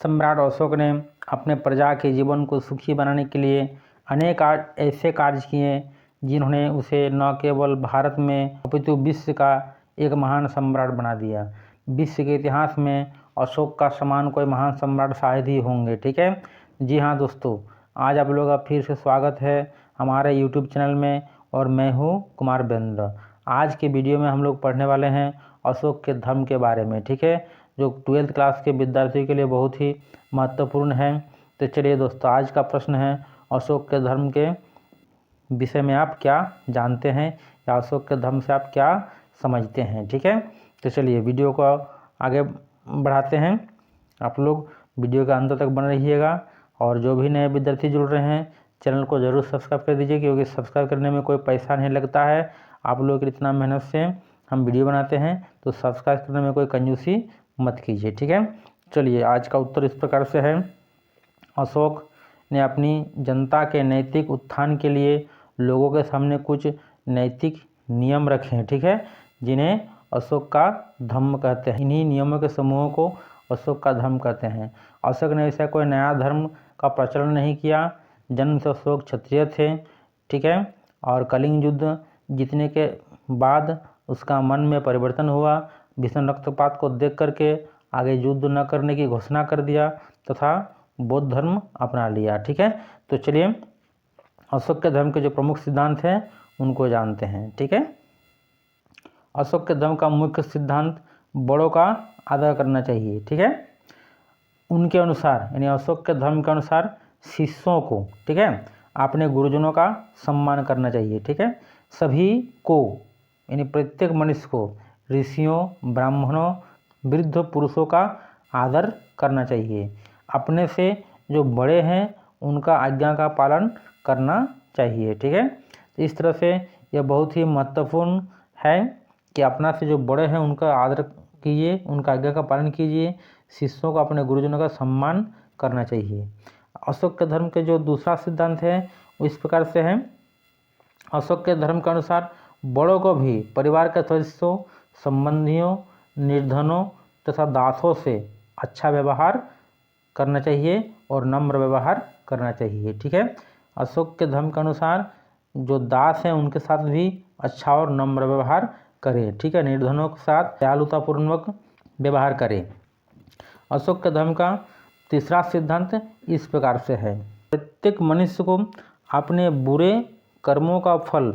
सम्राट अशोक ने अपने प्रजा के जीवन को सुखी बनाने के लिए अनेक ऐसे कार्य किए जिन्होंने उसे न केवल भारत में अपितु विश्व का एक महान सम्राट बना दिया। विश्व के इतिहास में अशोक का समान कोई महान सम्राट शायद ही होंगे। ठीक है जी हाँ दोस्तों, आज आप लोगों का फिर से स्वागत है हमारे यूट्यूब चैनल में और मैं हूँ कुमार बेंद्र। आज के वीडियो में हम लोग पढ़ने वाले हैं अशोक के धर्म के बारे में। ठीक है, जो 12th क्लास के विद्यार्थियों के लिए बहुत ही महत्वपूर्ण है। तो चलिए दोस्तों, आज का प्रश्न है अशोक के धर्म के विषय में आप क्या जानते हैं या अशोक के धर्म से आप क्या समझते हैं। ठीक है, तो चलिए वीडियो को आगे बढ़ाते हैं। आप लोग वीडियो के अंत तक बने रहिएगा और जो भी नए विद्यार्थी जुड़ रहे हैं चैनल को ज़रूर सब्सक्राइब कर दीजिए, क्योंकि सब्सक्राइब करने में कोई पैसा नहीं लगता है। आप लोग इतना मेहनत से हम वीडियो बनाते हैं तो सब्सक्राइब करने में कोई कंजूसी मत कीजिए। ठीक है, चलिए आज का उत्तर इस प्रकार से है। अशोक ने अपनी जनता के नैतिक उत्थान के लिए लोगों के सामने कुछ नैतिक नियम रखे हैं। ठीक है, जिन्हें अशोक का धर्म कहते हैं। इन्हीं नियमों के समूहों को अशोक का धर्म कहते हैं। अशोक ने ऐसा कोई नया धर्म का प्रचलन नहीं किया। जन्म से अशोक क्षत्रिय थे। ठीक है, और कलिंग युद्ध जीतने के बाद उसका मन में परिवर्तन हुआ। भीषण रक्तपात को देख करके आगे युद्ध न करने की घोषणा कर दिया तथा बौद्ध धर्म अपना लिया। ठीक है, तो चलिए अशोक के धर्म के जो प्रमुख सिद्धांत हैं उनको जानते हैं। ठीक है, अशोक के धर्म का मुख्य सिद्धांत बड़ों का आदर करना चाहिए। ठीक है, उनके अनुसार यानी अशोक के धर्म के अनुसार शिष्यों को, ठीक है, अपने गुरुजनों का सम्मान करना चाहिए। ठीक है, सभी को यानी प्रत्येक मनुष्य को ऋषियों, ब्राह्मणों, वृद्ध पुरुषों का आदर करना चाहिए। अपने से जो बड़े हैं उनका आज्ञा का पालन करना चाहिए। ठीक है, तो इस तरह से यह बहुत ही महत्वपूर्ण है कि अपना से जो बड़े हैं उनका आदर कीजिए, उनका आज्ञा का पालन कीजिए। शिष्यों को अपने गुरुजनों का सम्मान करना चाहिए। अशोक के धर्म के जो दूसरा सिद्धांत है वो इस प्रकार से है। अशोक के धर्म के अनुसार बड़ों को भी परिवार के सदस्यों, संबंधियों, निर्धनों तथा दासों से अच्छा व्यवहार करना चाहिए और नम्र व्यवहार करना चाहिए। ठीक है, अशोक के धर्म के अनुसार जो दास हैं उनके साथ भी अच्छा और नम्र व्यवहार करें। ठीक है, निर्धनों के साथ दयालुतापूर्वक व्यवहार करें। अशोक के धर्म का तीसरा सिद्धांत इस प्रकार से है। प्रत्येक मनुष्य को अपने बुरे कर्मों का फल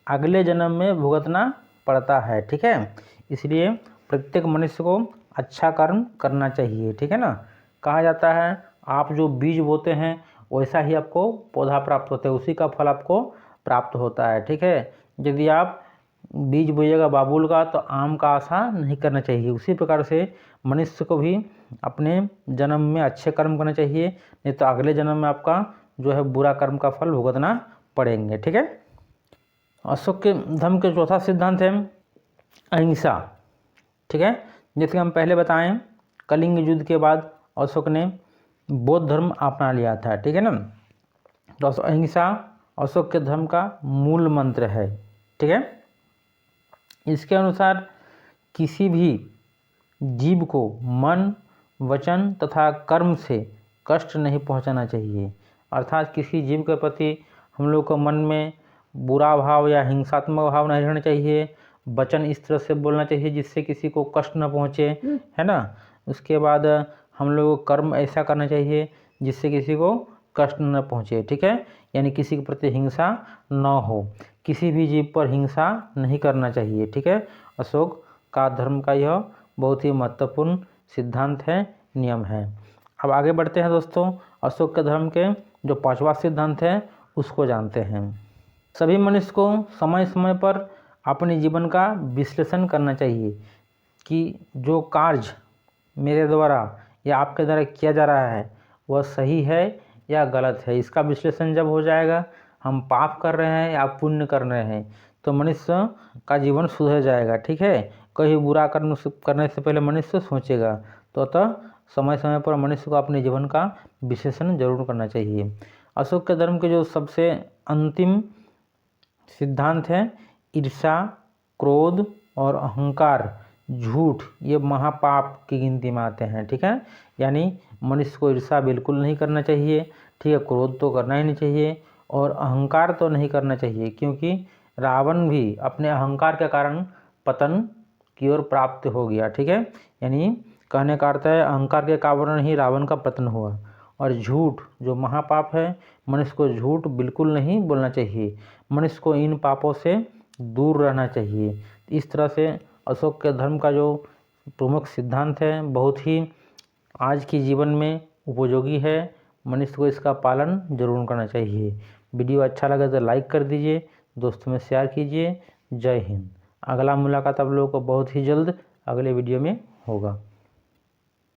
अगले जन्म में भुगतना पड़ता है। ठीक है, इसलिए प्रत्येक मनुष्य को अच्छा कर्म करना चाहिए। ठीक है ना, कहा जाता है आप जो बीज बोते हैं वैसा ही आपको पौधा प्राप्त होता है, उसी का फल आपको प्राप्त होता है। ठीक है, यदि आप बीज बोइएगा बाबुल का तो आम का आशा नहीं करना चाहिए। उसी प्रकार से मनुष्य को भी अपने जन्म में अच्छे कर्म करना चाहिए, नहीं तो अगले जन्म में आपका जो है बुरा कर्म का फल भुगतना पड़ेंगे। ठीक है, अशोक के धर्म के चौथा सिद्धांत है अहिंसा। ठीक है, जैसे हम पहले बताएं कलिंग युद्ध के बाद अशोक ने बौद्ध धर्म अपना लिया था। ठीक है ना, तो अहिंसा अशोक के धर्म का मूल मंत्र है। ठीक है, इसके अनुसार किसी भी जीव को मन, वचन तथा कर्म से कष्ट नहीं पहुंचाना चाहिए। अर्थात किसी जीव के प्रति हम लोग को मन में बुरा भाव या हिंसात्मक भाव नहीं रहना चाहिए। वचन इस तरह से बोलना चाहिए जिससे किसी को कष्ट न पहुंचे, है ना। उसके बाद हम लोग को कर्म ऐसा करना चाहिए जिससे किसी को कष्ट न पहुंचे। ठीक है, यानी किसी के प्रति हिंसा न हो, किसी भी जीव पर हिंसा नहीं करना चाहिए। ठीक है, अशोक का धर्म का यह बहुत ही महत्वपूर्ण सिद्धांत है, नियम है। अब आगे बढ़ते हैं दोस्तों, अशोक के धर्म के जो पांचवा सिद्धांत है उसको जानते हैं। सभी मनुष्य को समय समय पर अपने जीवन का विश्लेषण करना चाहिए कि जो कार्य मेरे द्वारा या आपके द्वारा किया जा रहा है वह सही है या गलत है। इसका विश्लेषण जब हो जाएगा, हम पाप कर रहे हैं या पुण्य कर रहे हैं, तो मनुष्य का जीवन सुधर जाएगा। ठीक है, कहीं बुरा करने से पहले मनुष्य सोचेगा। तो अतः समय समय पर मनुष्य को अपने जीवन का विश्लेषण जरूर करना चाहिए। अशोक के धर्म के जो सबसे अंतिम सिद्धांत है ईर्ष्या, क्रोध और अहंकार, झूठ, ये महापाप की गिनती में आते हैं। ठीक है, यानी मनुष्य को ईर्ष्या बिल्कुल नहीं करना चाहिए, ठीक है, क्रोध तो करना ही नहीं चाहिए और अहंकार तो नहीं करना चाहिए, क्योंकि रावण भी अपने अहंकार के कारण पतन की ओर प्राप्त हो गया, ठीक है। यानी कहने का अर्थ है अहंकार के कारण ही रावण का पतन हुआ। और झूठ जो महापाप है, मनुष्य को झूठ बिल्कुल नहीं बोलना चाहिए, मनुष्य को इन पापों से दूर रहना चाहिए। इस तरह से अशोक के धर्म का जो प्रमुख सिद्धांत है बहुत ही आज के जीवन में उपयोगी है, मनुष्य को इसका पालन जरूर करना चाहिए। वीडियो अच्छा लगे तो लाइक कर दीजिए, दोस्तों में शेयर कीजिए। जय हिंद। अगला मुलाकात आप लोगों को बहुत ही जल्द अगले वीडियो में होगा।